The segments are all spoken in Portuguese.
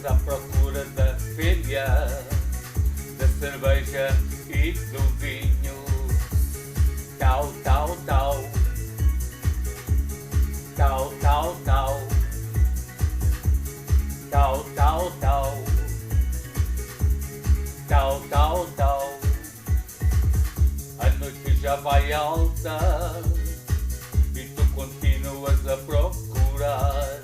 Andas à procura da fêmea, da cerveja e do vinho. Tal, tal, tal. Tal, tal, tal. Tal, tal, tal. Tal, tal, tal. A noite já vai alta e tu continuas a procurar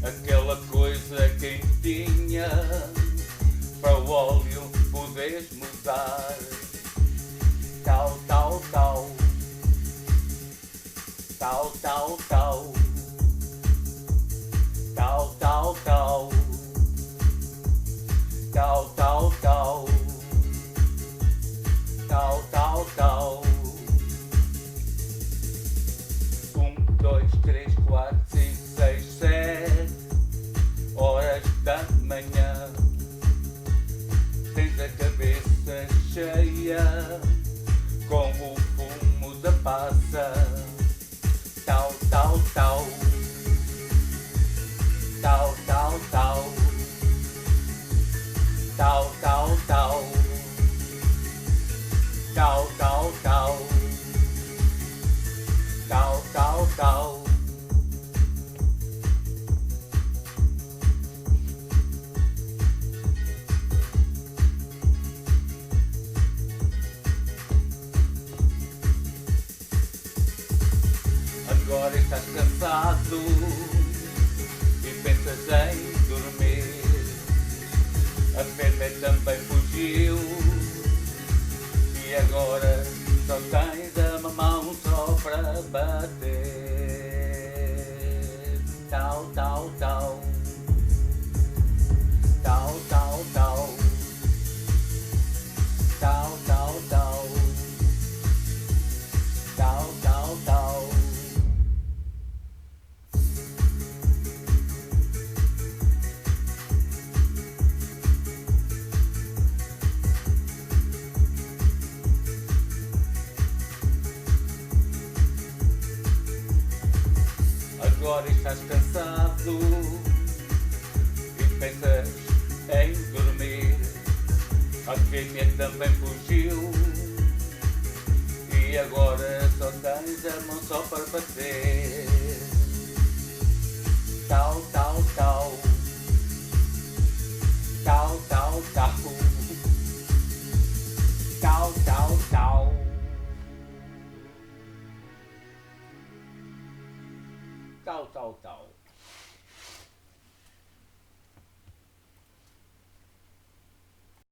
aquela coisa quentinha para o óleo poderes mudar. Tal, tal, tal. Tal, tal, tal. Tal, tal, tal. Tal, tal, tal. Tal, tal, tal. 1, 2, 3, 4, 5, 6, 7 horas da manhã. Tens a cabeça cheia com o fumo da passa. Tal, tal, tal. Tal, tal, tal. Tal, tal, tal. Tal, tal, tal. Tal, tal, tal. Agora estás cansado e pensas em dormir. A fêmea também fugiu e agora só tens a mamão só para bater. Tal, tal, tal. Tal, tal, tal. Tal, tal, tal. Tal, tal, tal. Agora estás cansado e pensas em dormir. A fêmea também fugiu e agora só tens a mão só para bater. Tal, tal, tal. Tal, tal, tal. Tal, tal, tal. Tal, tal, tal.